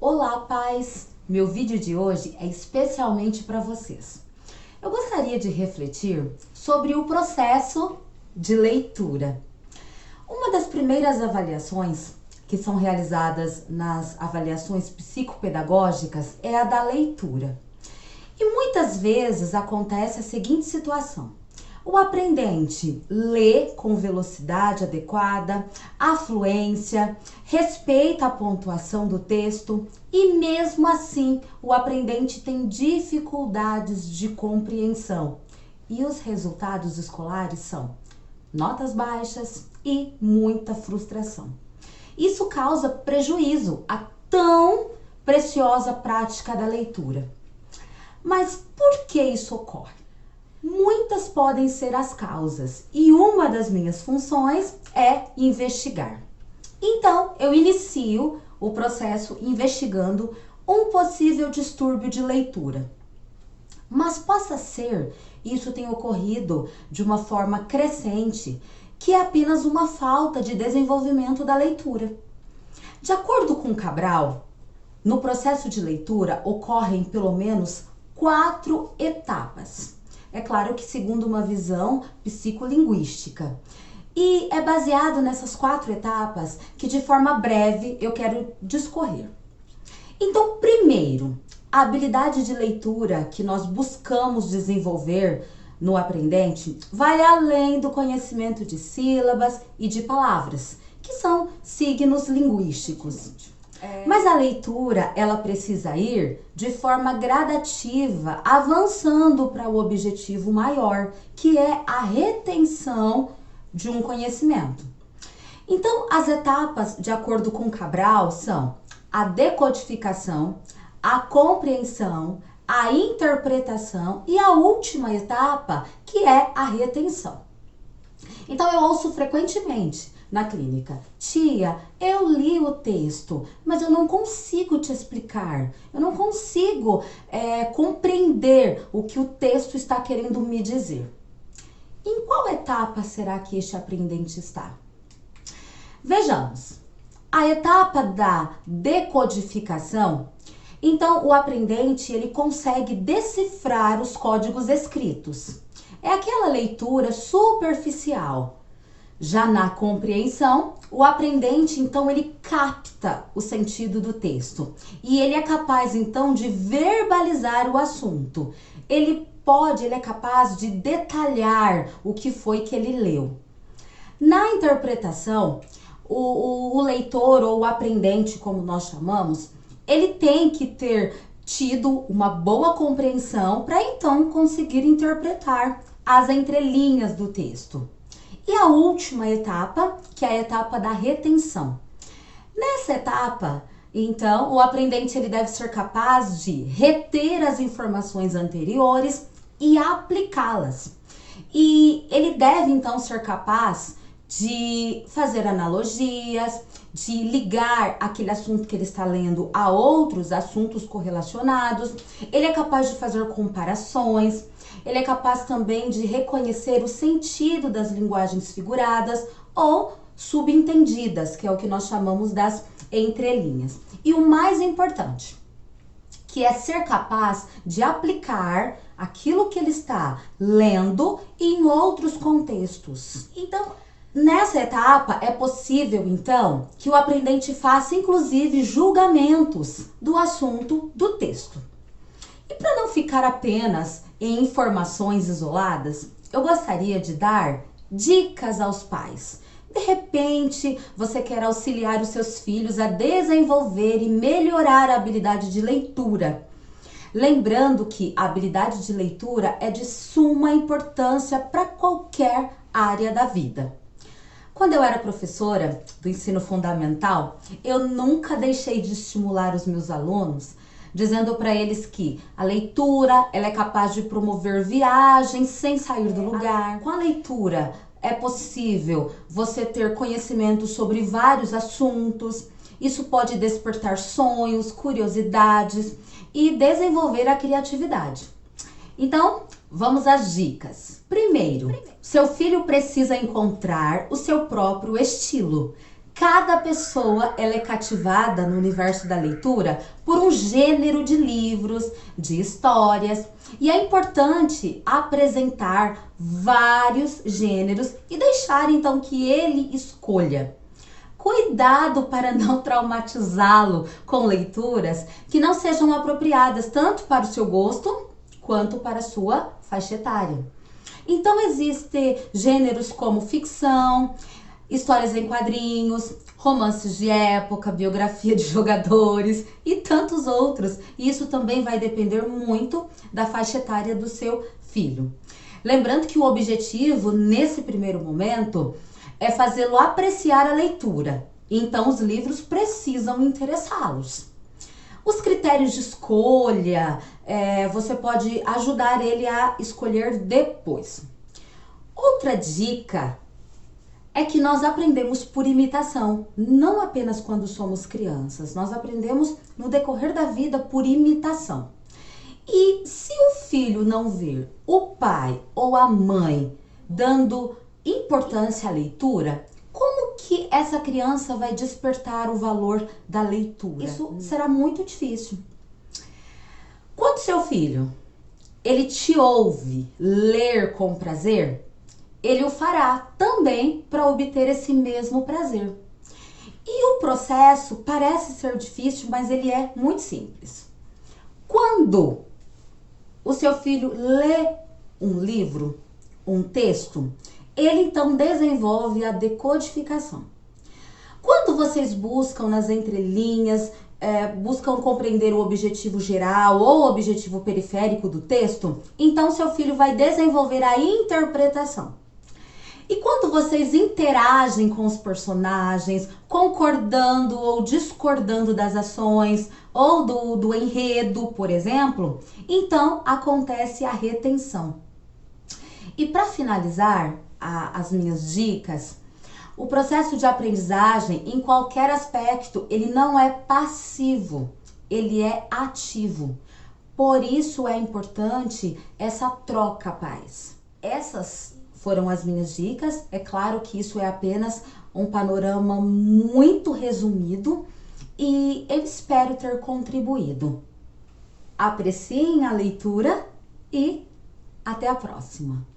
Olá, pais! Meu vídeo de hoje é especialmente para vocês. Eu gostaria de refletir sobre o processo de leitura. Uma das primeiras avaliações que são realizadas nas avaliações psicopedagógicas é a da leitura. E muitas vezes acontece a seguinte situação: o aprendente lê com velocidade adequada, afluência, respeita a pontuação do texto e mesmo assim o aprendente tem dificuldades de compreensão. E os resultados escolares são notas baixas e muita frustração. Isso causa prejuízo à tão preciosa prática da leitura. Mas por que isso ocorre? Muitas podem ser as causas e uma das minhas funções é investigar. Então, eu inicio o processo investigando um possível distúrbio de leitura. Mas possa ser isso tenha ocorrido de uma forma crescente, que é apenas uma falta de desenvolvimento da leitura. De acordo com Cabral, no processo de leitura ocorrem pelo menos 4 etapas. É claro que segundo uma visão psicolinguística. E é baseado nessas 4 etapas que de forma breve eu quero discorrer. Então, primeiro, a habilidade de leitura que nós buscamos desenvolver no aprendente vai além do conhecimento de sílabas e de palavras, que são signos linguísticos. Mas a leitura, ela precisa ir de forma gradativa, avançando para o objetivo maior, que é a retenção de um conhecimento. Então, as etapas, de acordo com Cabral, são a decodificação, a compreensão, a interpretação e a última etapa, que é a retenção. Então, eu ouço frequentemente na clínica: tia, eu li o texto, mas eu não consigo te explicar, eu não consigo compreender o que o texto está querendo me dizer. Em qual etapa será que este aprendente está? Vejamos, a etapa da decodificação. Então, o aprendente ele consegue decifrar os códigos escritos. É aquela leitura superficial. Já na compreensão, o aprendente, então, ele capta o sentido do texto. E ele é capaz, então, de verbalizar o assunto. Ele é capaz de detalhar o que foi que ele leu. Na interpretação, o leitor ou o aprendente, como nós chamamos, ele tem que ter tido uma boa compreensão para, então, conseguir interpretar as entrelinhas do texto. E a última etapa, que é a etapa da retenção. Nessa etapa, então, o aprendente ele deve ser capaz de reter as informações anteriores e aplicá-las. E ele deve, então, ser capaz de fazer analogias, de ligar aquele assunto que ele está lendo a outros assuntos correlacionados. Ele é capaz de fazer comparações. Ele é capaz também de reconhecer o sentido das linguagens figuradas ou subentendidas, que é o que nós chamamos das entrelinhas. E o mais importante, que é ser capaz de aplicar aquilo que ele está lendo em outros contextos. Então, nessa etapa é possível, então, que o aprendente faça, inclusive, julgamentos do assunto do texto. E para não ficar apenas em informações isoladas, eu gostaria de dar dicas aos pais. De repente, você quer auxiliar os seus filhos a desenvolver e melhorar a habilidade de leitura. Lembrando que a habilidade de leitura é de suma importância para qualquer área da vida. Quando eu era professora do ensino fundamental, eu nunca deixei de estimular os meus alunos, dizendo para eles que a leitura ela é capaz de promover viagens sem sair do lugar. Com a leitura é possível você ter conhecimento sobre vários assuntos. Isso pode despertar sonhos, curiosidades e desenvolver a criatividade. Então, vamos às dicas. Primeiro, seu filho precisa encontrar o seu próprio estilo. Cada pessoa ela é cativada no universo da leitura por um gênero de livros, de histórias. E é importante apresentar vários gêneros e deixar então que ele escolha. Cuidado para não traumatizá-lo com leituras que não sejam apropriadas tanto para o seu gosto quanto para a sua faixa etária. Então existem gêneros como ficção, histórias em quadrinhos, romances de época, biografia de jogadores e tantos outros. E isso também vai depender muito da faixa etária do seu filho. Lembrando que o objetivo nesse primeiro momento é fazê-lo apreciar a leitura. Então os livros precisam interessá-los. Os critérios de escolha, você pode ajudar ele a escolher depois. Outra dica é que nós aprendemos por imitação, não apenas quando somos crianças, nós aprendemos no decorrer da vida por imitação. E se o filho não ver o pai ou a mãe dando importância à leitura, como que essa criança vai despertar o valor da leitura? Isso será muito difícil. Quando seu filho, ele te ouve ler com prazer, ele o fará também para obter esse mesmo prazer. E o processo parece ser difícil, mas ele é muito simples. Quando o seu filho lê um livro, um texto, ele então desenvolve a decodificação. Quando vocês buscam nas entrelinhas, buscam compreender o objetivo geral ou o objetivo periférico do texto, então seu filho vai desenvolver a interpretação. E quando vocês interagem com os personagens, concordando ou discordando das ações ou do enredo, por exemplo, então acontece a retenção. E para finalizar as minhas dicas, o processo de aprendizagem, em qualquer aspecto, ele não é passivo, ele é ativo. Por isso é importante essa troca, pais. Essas foram as minhas dicas. É claro que isso é apenas um panorama muito resumido e eu espero ter contribuído. Apreciem a leitura e até a próxima!